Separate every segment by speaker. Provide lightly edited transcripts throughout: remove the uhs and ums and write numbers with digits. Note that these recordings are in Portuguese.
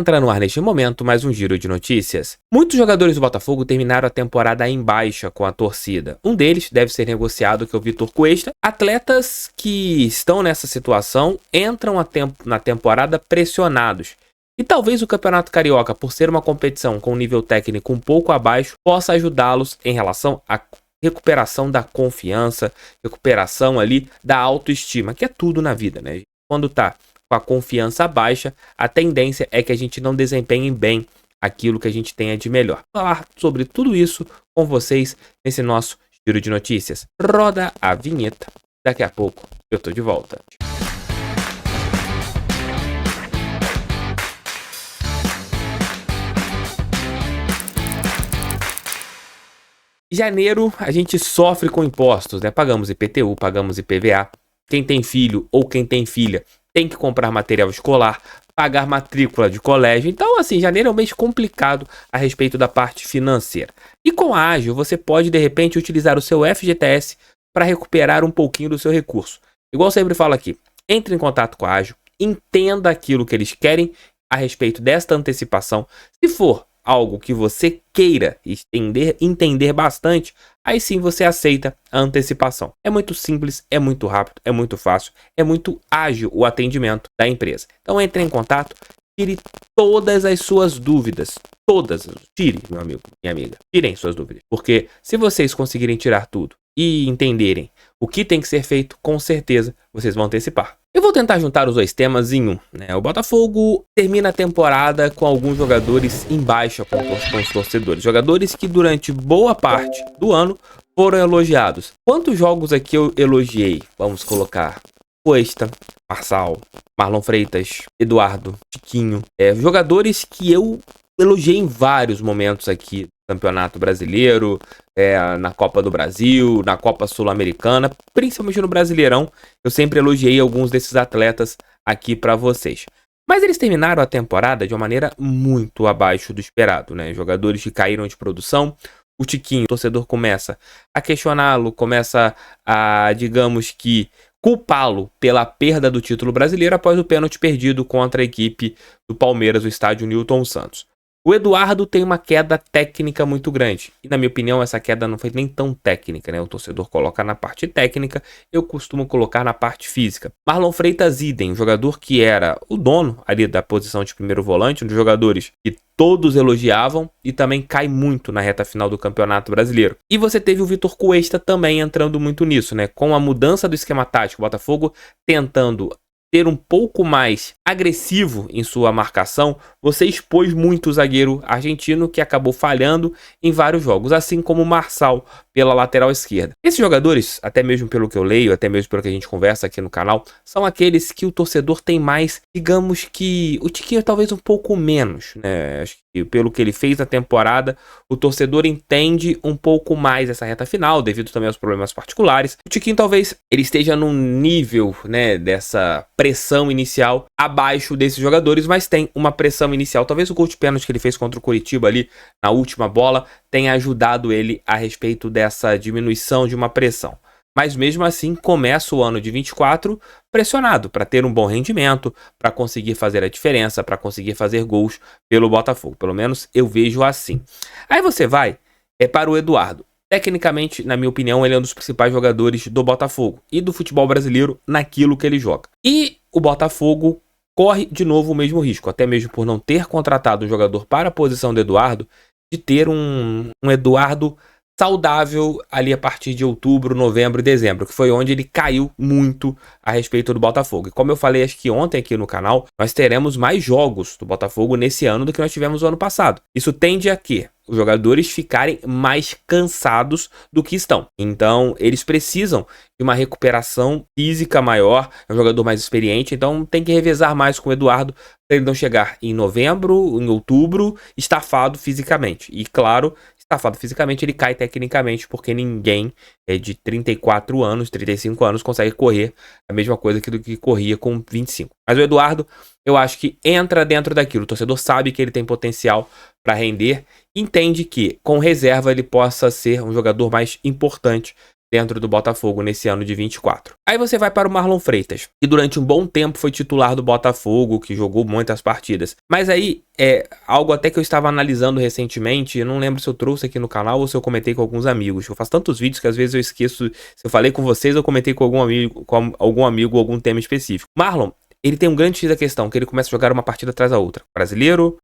Speaker 1: Entra no ar neste momento mais um giro de notícias. Muitos jogadores do Botafogo terminaram a temporada em baixa com a torcida. Um deles deve ser negociado, que é o Vitor Cuesta. Atletas que estão nessa situação entram na temporada pressionados. E talvez o Campeonato Carioca, por ser uma competição com um nível técnico um pouco abaixo, possa ajudá-los em relação à recuperação da confiança, recuperação ali da autoestima, que é tudo na vida, né? Quando tá com a confiança baixa, a tendência é que a gente não desempenhe bem aquilo que a gente tenha de melhor. Vou falar sobre tudo isso com vocês nesse nosso giro de notícias. Roda a vinheta. Daqui a pouco eu tô de volta. Janeiro a gente sofre com impostos, né? Pagamos IPTU, pagamos IPVA. Quem tem filho ou quem tem filha tem que comprar material escolar, pagar matrícula de colégio. Então, assim, janeiro é um mês complicado a respeito da parte financeira. E com a Ágil, você pode, de repente, utilizar o seu FGTS para recuperar um pouquinho do seu recurso. Igual eu sempre falo aqui, entre em contato com a Ágil, entenda aquilo que eles querem a respeito desta antecipação. Se for algo que você queira entender bastante, aí sim você aceita a antecipação. É muito simples, é muito rápido, é muito fácil, é muito ágil o atendimento da empresa. Então entre em contato, tire todas as suas dúvidas. Todas. Tire, meu amigo, minha amiga. Tirem suas dúvidas. Porque se vocês conseguirem tirar tudo e entenderem o que tem que ser feito, com certeza vocês vão antecipar. Eu vou tentar juntar os dois temas em um, né? O Botafogo termina a temporada com alguns jogadores em baixa com os torcedores. Jogadores que durante boa parte do ano foram elogiados. Quantos jogos aqui eu elogiei? Vamos colocar Cuesta, Marçal, Marlon Freitas, Eduardo, Tiquinho. Jogadores que eu elogiei em vários momentos aqui no Campeonato Brasileiro, na Copa do Brasil, na Copa Sul-Americana, principalmente no Brasileirão. Eu sempre elogiei alguns desses atletas aqui para vocês. Mas eles terminaram a temporada de uma maneira muito abaixo do esperado, né? Jogadores que caíram de produção. O Tiquinho, o torcedor começa a questioná-lo, começa a, digamos que, culpá-lo pela perda do título brasileiro após o pênalti perdido contra a equipe do Palmeiras, no estádio Newton Santos. O Eduardo tem uma queda técnica muito grande. E na minha opinião, essa queda não foi nem tão técnica, né? O torcedor coloca na parte técnica, eu costumo colocar na parte física. Marlon Freitas, idem, jogador que era o dono ali da posição de primeiro volante, um dos jogadores que todos elogiavam e também cai muito na reta final do Campeonato Brasileiro. E você teve o Vitor Cuesta também entrando muito nisso, né? Com a mudança do esquema tático, o Botafogo tentando ser um pouco mais agressivo em sua marcação, você expôs muito o zagueiro argentino, que acabou falhando em vários jogos, assim como o Marçal pela lateral esquerda. Esses jogadores, até mesmo pelo que eu leio, até mesmo pelo que a gente conversa aqui no canal, são aqueles que o torcedor tem mais, digamos que o Tiquinho talvez um pouco menos, né? Acho que pelo que ele fez na temporada, o torcedor entende um pouco mais essa reta final, devido também aos problemas particulares. O Tiquinho talvez ele esteja num nível, né, dessa pressão inicial abaixo desses jogadores, mas tem uma pressão inicial. Talvez o gol de pênalti que ele fez contra o Coritiba ali na última bola tenha ajudado ele a respeito dessa diminuição de uma pressão. Mas mesmo assim começa o ano de 24 pressionado para ter um bom rendimento, para conseguir fazer a diferença, para conseguir fazer gols pelo Botafogo. Pelo menos eu vejo assim. Aí você vai para o Eduardo. Tecnicamente, na minha opinião, ele é um dos principais jogadores do Botafogo e do futebol brasileiro naquilo que ele joga. E o Botafogo corre de novo o mesmo risco, até mesmo por não ter contratado um jogador para a posição do Eduardo, de ter um Eduardo saudável ali a partir de outubro, novembro e dezembro, que foi onde ele caiu muito a respeito do Botafogo. E como eu falei, acho que ontem aqui no canal, nós teremos mais jogos do Botafogo nesse ano do que nós tivemos no ano passado. Isso tende a quê? Os jogadores ficarem mais cansados do que estão. Então, eles precisam de uma recuperação física maior. É um jogador mais experiente, então tem que revezar mais com o Eduardo para ele não chegar em novembro, em outubro, estafado fisicamente. E claro, estafado fisicamente, ele cai tecnicamente, porque ninguém de 34 anos, 35 anos consegue correr a mesma coisa do que corria com 25. Mas o Eduardo, eu acho que entra dentro daquilo. O torcedor sabe que ele tem potencial para render, entende que com reserva ele possa ser um jogador mais importante dentro do Botafogo nesse ano de 24. Aí você vai para o Marlon Freitas, que durante um bom tempo foi titular do Botafogo, que jogou muitas partidas. Mas aí é algo até que eu estava analisando recentemente, eu não lembro se eu trouxe aqui no canal ou se eu comentei com alguns amigos. Eu faço tantos vídeos que às vezes eu esqueço, se eu falei com vocês ou comentei com algum amigo algum tema específico. Marlon, ele tem um grande X da questão, que ele começa a jogar uma partida atrás da outra. Brasileiro,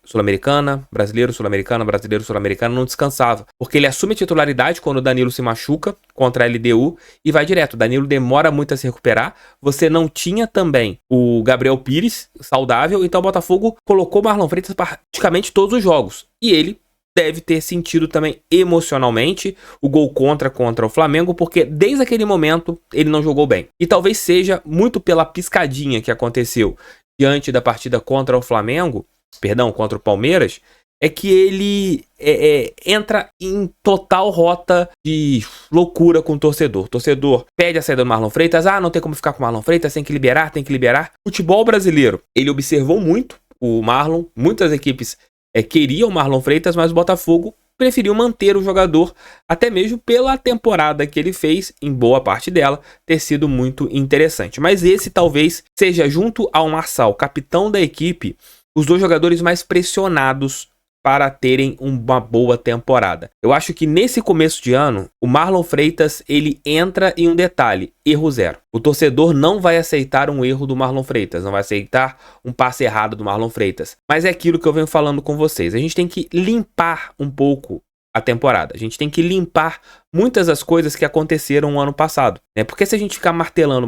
Speaker 1: Sul-Americana, brasileiro, Sul-Americana, brasileiro, Sul-Americana, não descansava. Porque ele assume a titularidade quando o Danilo se machuca contra a LDU e vai direto. O Danilo demora muito a se recuperar. Você não tinha também o Gabriel Pires saudável, então o Botafogo colocou o Marlon Freitas praticamente todos os jogos. E ele deve ter sentido também emocionalmente o gol contra o Flamengo, porque desde aquele momento ele não jogou bem. E talvez seja muito pela piscadinha que aconteceu diante da partida contra o Flamengo, contra o Palmeiras, é que ele entra em total rota de loucura com o torcedor. O torcedor pede a saída do Marlon Freitas, não tem como ficar com o Marlon Freitas, tem que liberar. Futebol brasileiro, ele observou muito o Marlon, muitas equipes queriam o Marlon Freitas, mas o Botafogo preferiu manter o jogador, até mesmo pela temporada que ele fez, em boa parte dela, ter sido muito interessante. Mas esse talvez seja, junto ao Marçal, capitão da equipe, os dois jogadores mais pressionados para terem uma boa temporada. Eu acho que nesse começo de ano, o Marlon Freitas, ele entra em um detalhe, erro zero. O torcedor não vai aceitar um erro do Marlon Freitas, não vai aceitar um passe errado do Marlon Freitas. Mas é aquilo que eu venho falando com vocês. A gente tem que limpar um pouco a temporada. A gente tem que limpar muitas das coisas que aconteceram no ano passado, né? Porque se a gente ficar martelando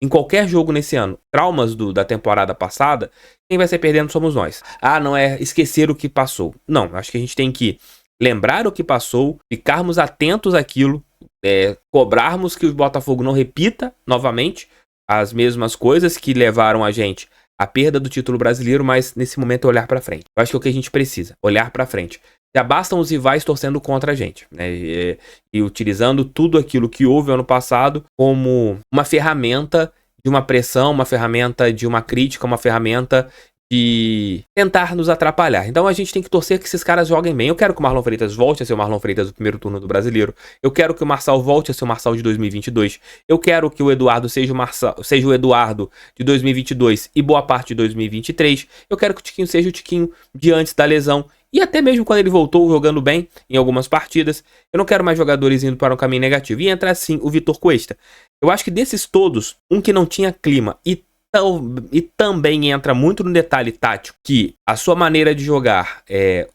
Speaker 1: em qualquer jogo nesse ano, traumas da temporada passada, quem vai ser perdendo somos nós. Não é esquecer o que passou. Não, acho que a gente tem que lembrar o que passou, ficarmos atentos àquilo, cobrarmos que o Botafogo não repita novamente as mesmas coisas que levaram a gente à perda do título brasileiro, mas nesse momento olhar pra frente. Eu acho que é o que a gente precisa, olhar pra frente. Já bastam os rivais torcendo contra a gente, né? E utilizando tudo aquilo que houve ano passado como uma ferramenta de uma pressão, uma ferramenta de uma crítica, uma ferramenta de tentar nos atrapalhar. Então a gente tem que torcer que esses caras joguem bem. Eu quero que o Marlon Freitas volte a ser o Marlon Freitas do primeiro turno do Brasileiro. Eu quero que o Marçal volte a ser o Marçal de 2022. Eu quero que o Eduardo seja o Eduardo de 2022 e boa parte de 2023. Eu quero que o Tiquinho seja o Tiquinho de antes da lesão. E até mesmo quando ele voltou jogando bem em algumas partidas. Eu não quero mais jogadores indo para um caminho negativo. E entra assim o Vitor Cuesta. Eu acho que desses todos, um que não tinha clima e também entra muito no detalhe tático, que a sua maneira de jogar,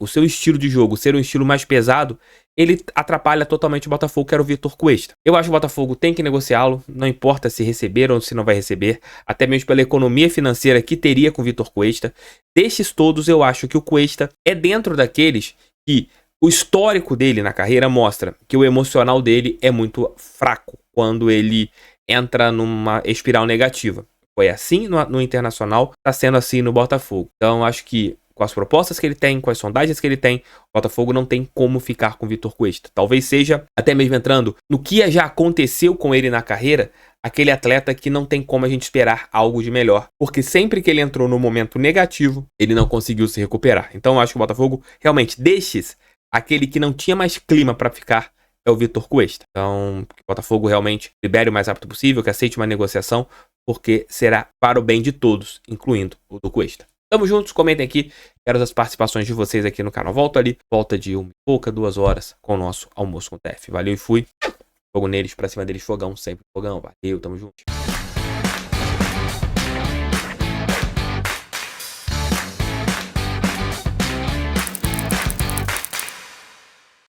Speaker 1: o seu estilo de jogo ser um estilo mais pesado, ele atrapalha totalmente o Botafogo, que era o Vitor Cuesta. Eu acho que o Botafogo tem que negociá-lo, não importa se receber ou se não vai receber, até mesmo pela economia financeira que teria com o Vitor Cuesta. Destes todos, eu acho que o Cuesta é dentro daqueles que o histórico dele na carreira mostra que o emocional dele é muito fraco quando ele entra numa espiral negativa. Foi assim no Internacional, está sendo assim no Botafogo. Então, acho que com as propostas que ele tem, com as sondagens que ele tem, o Botafogo não tem como ficar com o Vitor Cuesta. Talvez seja, até mesmo entrando no que já aconteceu com ele na carreira, aquele atleta que não tem como a gente esperar algo de melhor. Porque sempre que ele entrou no momento negativo, ele não conseguiu se recuperar. Então, acho que o Botafogo, realmente, destes, aquele que não tinha mais clima para ficar, é o Vitor Cuesta. Então, que o Botafogo realmente libere o mais rápido possível, que aceite uma negociação, porque será para o bem de todos, incluindo o do Cuesta. Tamo juntos, comentem aqui, quero as participações de vocês aqui no canal. Volta de 1 e pouca, 2 horas com o nosso almoço com o TF. Valeu e fui. Fogo neles, pra cima deles, fogão, sempre fogão. Valeu, tamo junto.